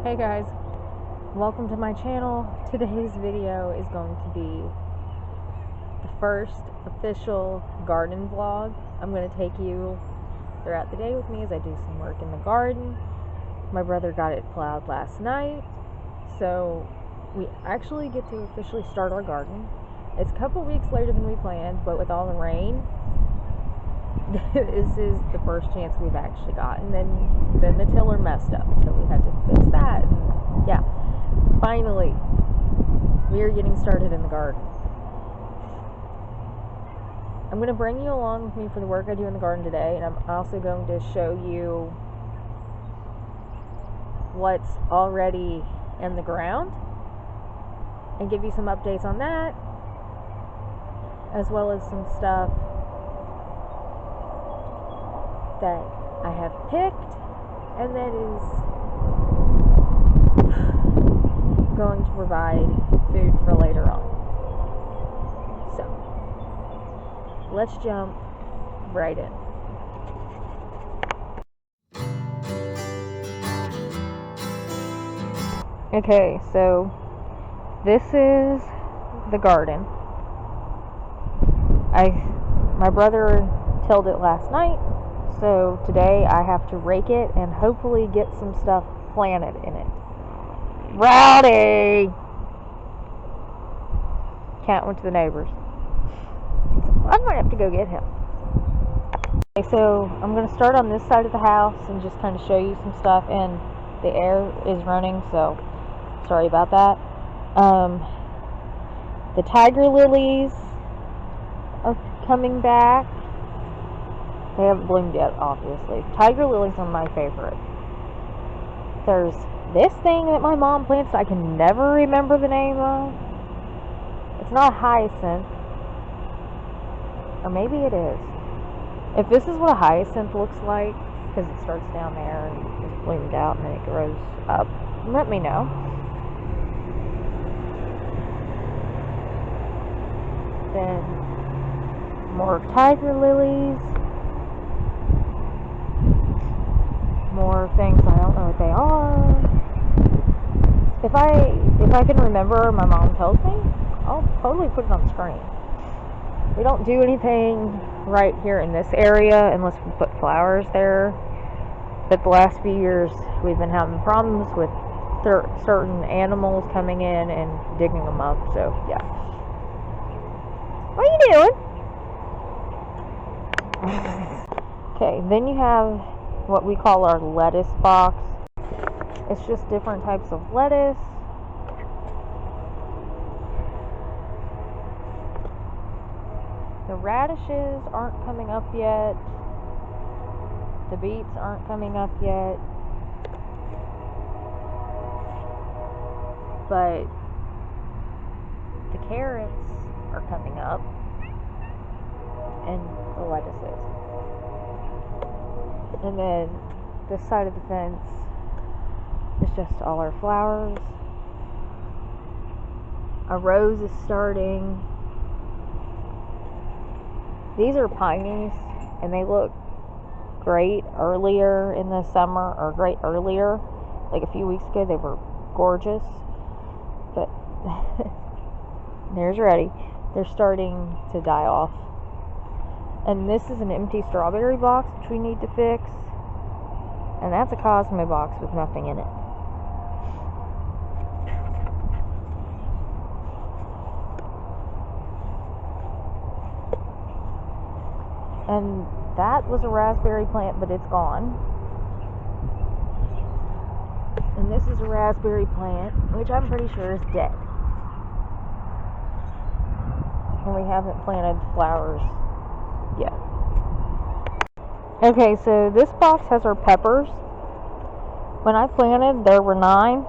Hey guys, welcome to my channel. Today's video is going to be the first official garden vlog. I'm going to take you throughout the day with me as I do some work in the garden. My brother got it plowed last night, so we actually get to officially start our garden. It's a couple weeks later than we planned, but with all the rain, this is the first chance we've actually gotten. Then the tiller messed up, so we had to fix that. And yeah, finally, we are getting started in the garden. I'm going to bring you along with me for the work I do in the garden today, and I'm also going to show you what's already in the ground and give you some updates on that, as well as some stuff that I have picked and that is going to provide food for later on. So let's jump right in. Okay, so this is the garden. My brother tilled it last night, so today I have to rake it and hopefully get some stuff planted in it. Rowdy! Cat went to the neighbors. I might have to go get him. Okay, so I'm going to start on this side of the house and just kind of show you some stuff, and the air is running, so sorry about that. The tiger lilies are coming back. They haven't bloomed yet, obviously. Tiger lilies are my favorite. There's this thing that my mom plants I can never remember the name of. It's not a hyacinth. Or maybe it is. If this is what a hyacinth looks like, because it starts down there and is bloomed out and then it grows up, let me know. Then more tiger lilies. More things I don't know what they are. If I can remember, my mom tells me, I'll totally put it on the screen. We don't do anything right here in this area unless we put flowers there. But the last few years we've been having problems with certain animals coming in and digging them up. So yeah. What are you doing? Okay, then you have what we call our lettuce box. It's just different types of lettuce. The radishes aren't coming up yet. The beets aren't coming up yet. But the carrots are coming up. And the lettuces. And then this side of the fence is just all our flowers. A rose is starting. These are pineys, and they look great earlier in the summer, or great earlier. Like a few weeks ago, they were gorgeous. But there's Reddy. They're starting to die off. And this is an empty strawberry box, which we need to fix. And that's a Cosmo box with nothing in it. And that was a raspberry plant, but it's gone. And this is a raspberry plant, which I'm pretty sure is dead. And we haven't planted flowers yet. Okay, so this box has our peppers. When I planted, there were 9.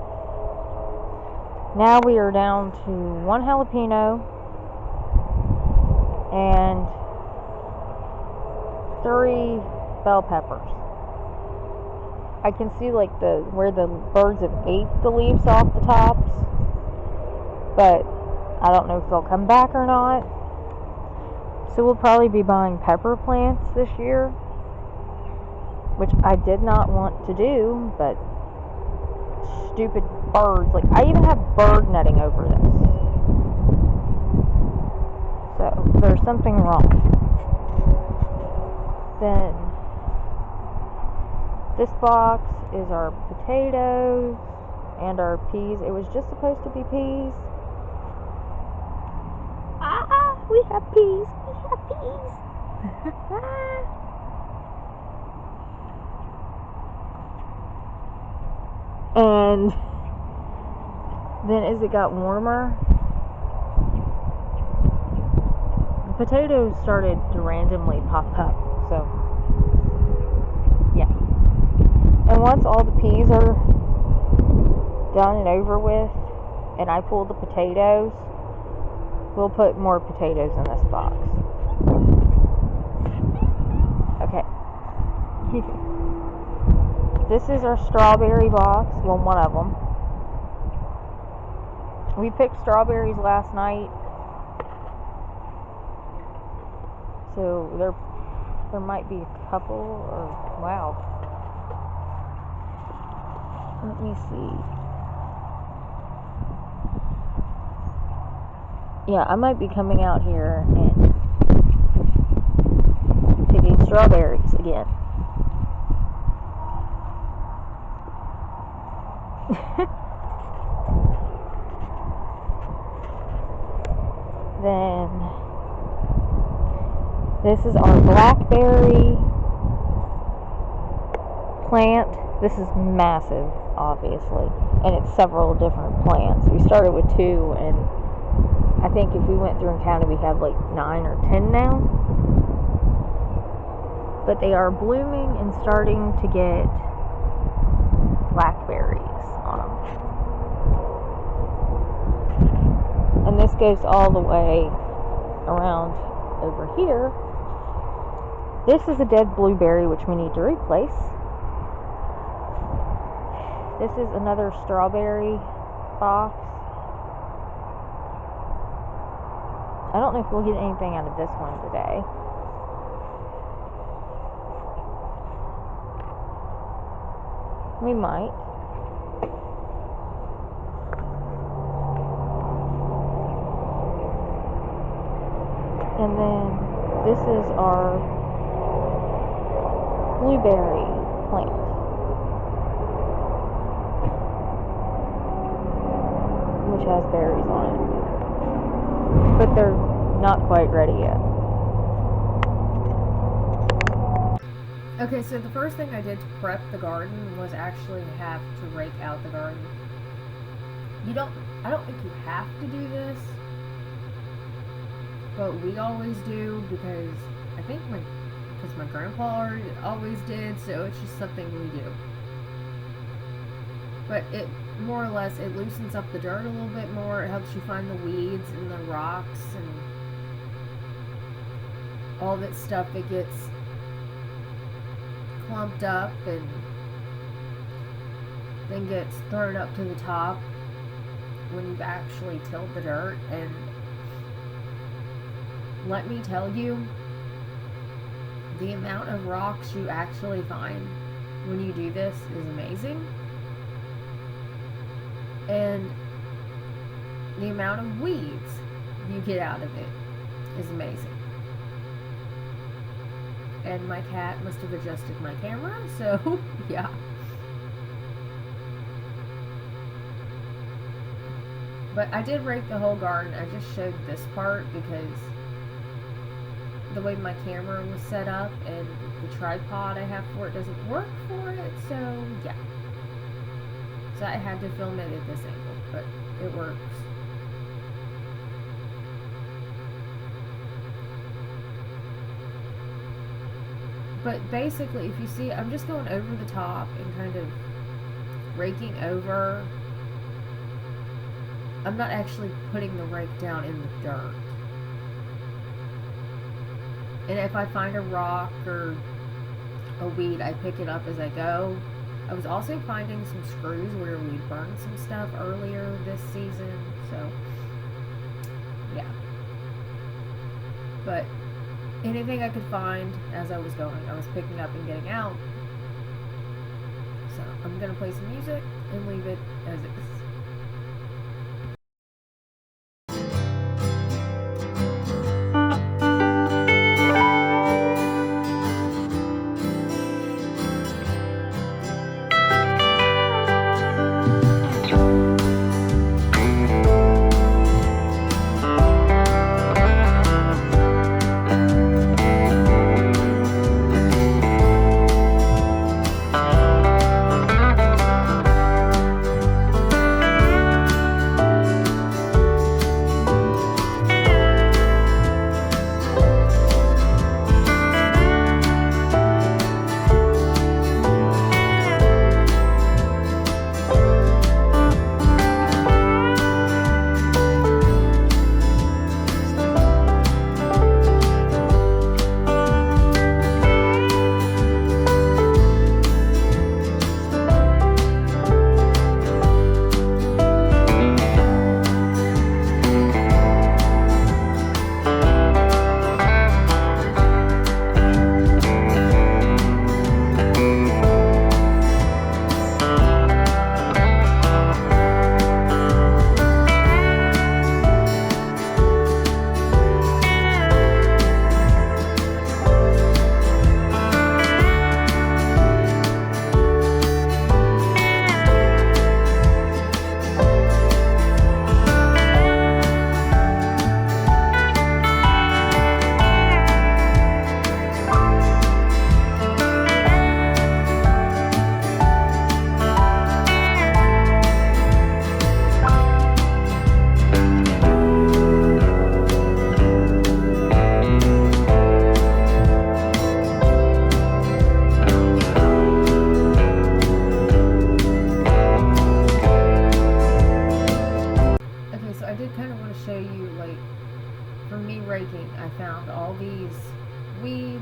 Now we are down to 1 jalapeno and 3 bell peppers. I can see like where the birds have ate the leaves off the tops, but I don't know if they'll come back or not. So we'll probably be buying pepper plants this year, which I did not want to do, but stupid birds. Like, I even have bird netting over this. So, there's something wrong. Then, this box is our potatoes and our peas. It was just supposed to be peas. We have peas. We have peas. And then as it got warmer, the potatoes started to randomly pop up. So, yeah. And once all the peas are done and over with, and I pull the potatoes, we'll put more potatoes in this box. Okay. This is our strawberry box. Well, one of them. We picked strawberries last night. So there might be a couple, or wow. Let me see. Yeah, I might be coming out here and picking strawberries again. Then this is our blackberry plant. This is massive, obviously, and it's several different plants. We started with 2, and I think if we went through and counted, we have like 9 or 10 now. But they are blooming and starting to get blackberries on them. And this goes all the way around over here. This is a dead blueberry, which we need to replace. This is another strawberry box. I don't know if we'll get anything out of this one today. We might. And then this is our blueberry plant. Which has berries on it. But they're not quite ready yet. Okay, so the first thing I did to prep the garden was actually have to rake out the garden. I don't think you have to do this, but we always do because I think my grandpa always did, so it's just something we do. But it more or less, it loosens up the dirt a little bit more. It helps you find the weeds and the rocks and all that stuff that gets clumped up and then gets thrown up to the top when you've actually tilled the dirt. And let me tell you, the amount of rocks you actually find when you do this is amazing. And the amount of weeds you get out of it is amazing. And my cat must have adjusted my camera, so yeah. But I did rake the whole garden. I just showed this part because the way my camera was set up and the tripod I have for it doesn't work for it, so yeah. So I had to film it at this angle, but it works. But basically, if you see, I'm just going over the top and kind of raking over. I'm not actually putting the rake down in the dirt. And if I find a rock or a weed, I pick it up as I go. I was also finding some screws where we burned some stuff earlier this season, so yeah. But anything I could find as I was going, I was picking up and getting out. So I'm gonna play some music and leave it as is. Show you, like, for me raking, I found all these weeds,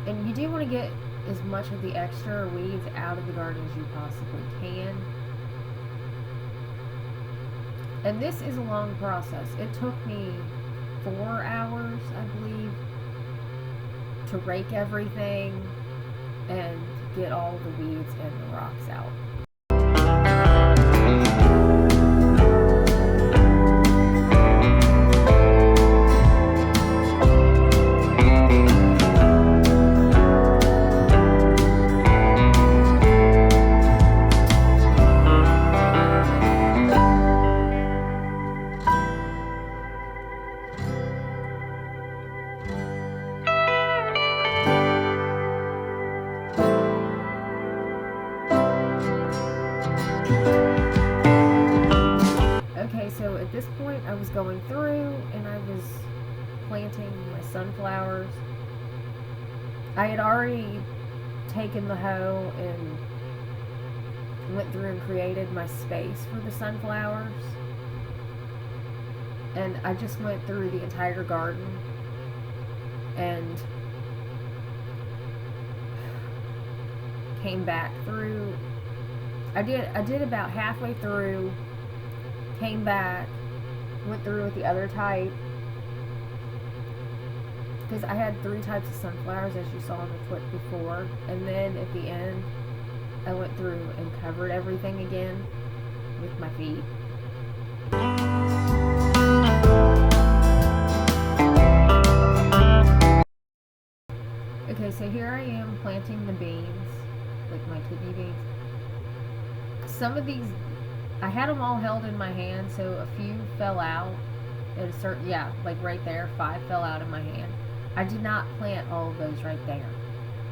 and you do want to get as much of the extra weeds out of the garden as you possibly can. And this is a long process. It took me 4 hours, I believe, to rake everything and get all the weeds and the rocks out. Okay, so at this point I was going through and I was planting my sunflowers. I had already taken the hoe and went through and created my space for the sunflowers. And I just went through the entire garden and came back through. I did about halfway through, came back, went through with the other type, because I had 3 types of sunflowers, as you saw in the clip before, and then at the end I went through and covered everything again with my feet. Okay, so here I am planting the beans, like my kidney beans. Some of these, I had them all held in my hand, so a few fell out at a certain, like right there, 5 fell out of my hand. I did not plant all of those right there.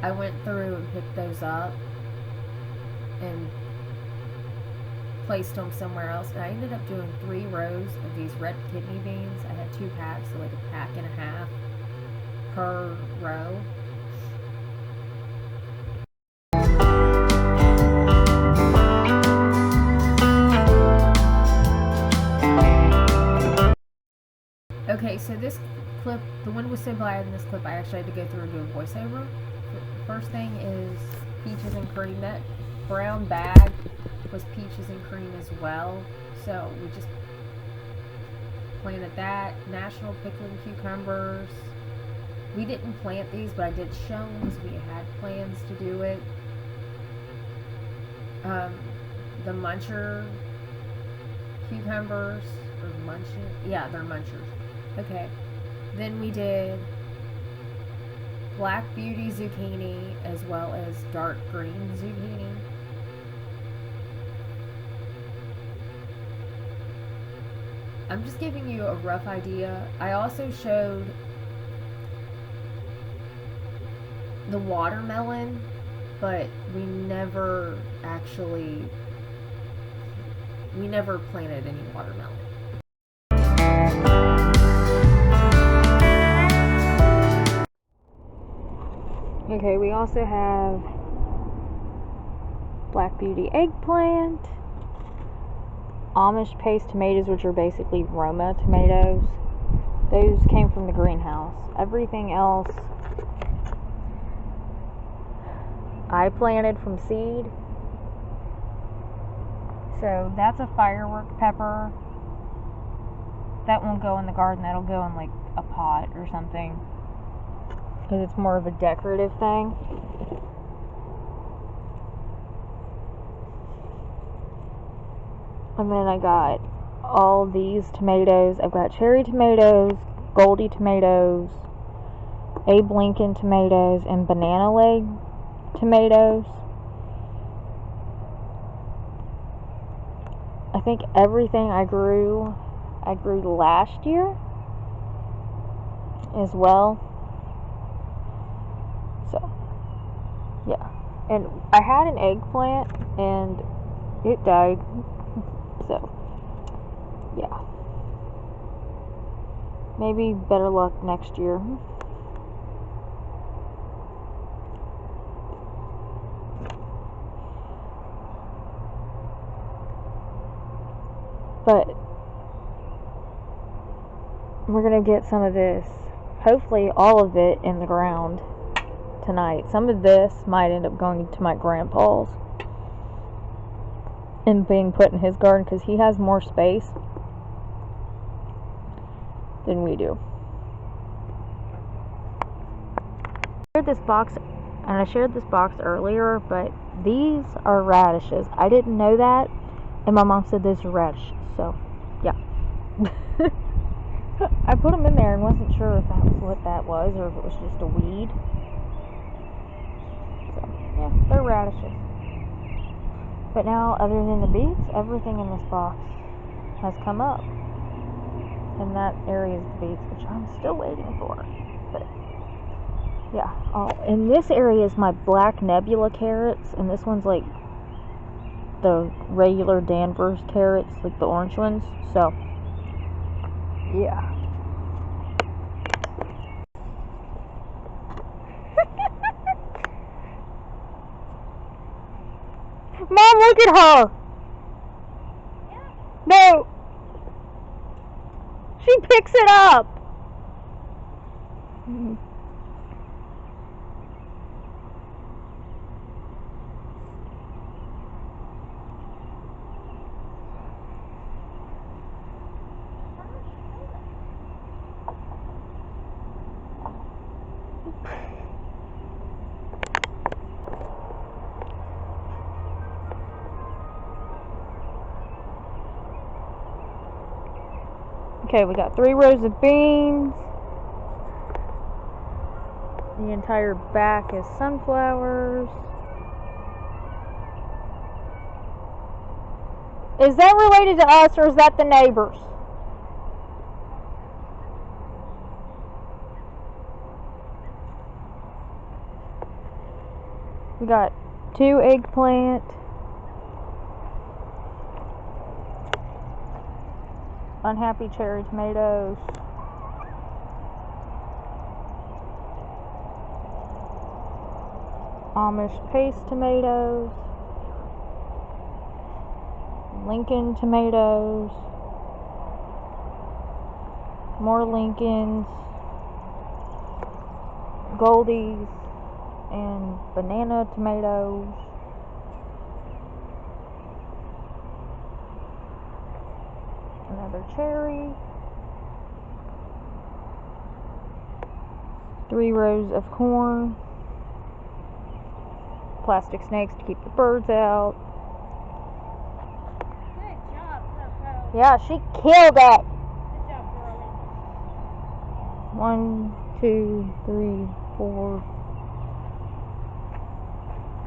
I went through and picked those up and placed them somewhere else, and I ended up doing 3 rows of these red kidney beans. I had 2 packs, so like a pack and a half per row. Okay, so this clip, the wind was so bad in this clip, I actually had to go through and do a voiceover. The first thing is peaches and cream. That brown bag was peaches and cream as well. So we just planted that. National pickling cucumbers. We didn't plant these, but I did show them because we had plans to do it. the muncher cucumbers, or munching, yeah, they're munchers. Okay. Then we did black beauty zucchini as well as dark green zucchini. I'm just giving you a rough idea. I also showed the watermelon, but we never planted any watermelon. Okay, we also have Black Beauty eggplant, Amish paste tomatoes, which are basically Roma tomatoes. Those came from the greenhouse. Everything else I planted from seed. So that's a firework pepper. That won't go in the garden. That'll go in like a pot or something, because it's more of a decorative thing. And then I got all these tomatoes. I've got cherry tomatoes, Goldie tomatoes, Abe Lincoln tomatoes, and banana leg tomatoes. I think everything I grew last year as well. So, yeah. And I had an eggplant and it died. So, yeah. Maybe better luck next year. But we're going to get some of this, hopefully all of it, in the ground tonight. Some of this might end up going to my grandpa's and being put in his garden, because he has more space than we do. I shared this box earlier, but these are radishes. I didn't know that, and my mom said those are radishes, so yeah. I put them in there and wasn't sure if that was what that was or if it was just a weed. So yeah, they're radishes. But now, other than the beets, everything in this box has come up. And that area is the beets, which I'm still waiting for. But yeah. Oh, and this area is my black Nebula carrots, and this one's like the regular Danvers carrots, like the orange ones. So yeah. Mom, look at her! No! She picks it up! Okay, we got 3 rows of beans. The entire back is sunflowers. Is that related to us, or is that the neighbors? We got 2 eggplant, unhappy cherry tomatoes, Amish paste tomatoes, Lincoln tomatoes, more Lincolns, Goldies, and banana tomatoes. Another cherry. 3 rows of corn. Plastic snakes to keep the birds out. Yeah, she killed it. Good job, girlie. 1, 2, 3, 4,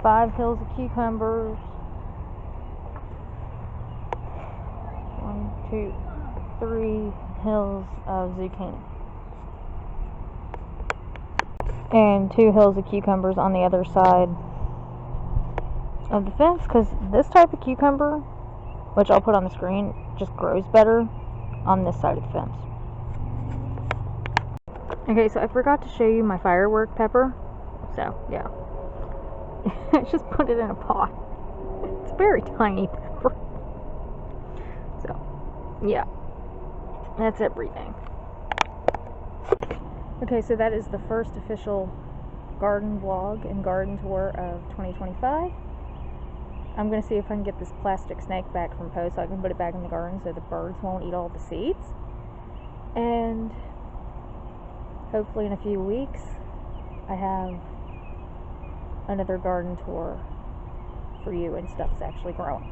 5 hills of cucumbers. 1, 2, 3 hills of zucchini. And 2 hills of cucumbers on the other side of the fence, because this type of cucumber, which I'll put on the screen, just grows better on this side of the fence. Okay, so I forgot to show you my firework pepper. So, yeah. I just put it in a pot. It's a very tiny pepper. So, yeah. That's everything. Okay, so that is the first official garden vlog and garden tour of 2025. I'm going to see if I can get this plastic snake back from Poe so I can put it back in the garden so the birds won't eat all the seeds. And hopefully in a few weeks I have another garden tour for you and stuff's actually growing.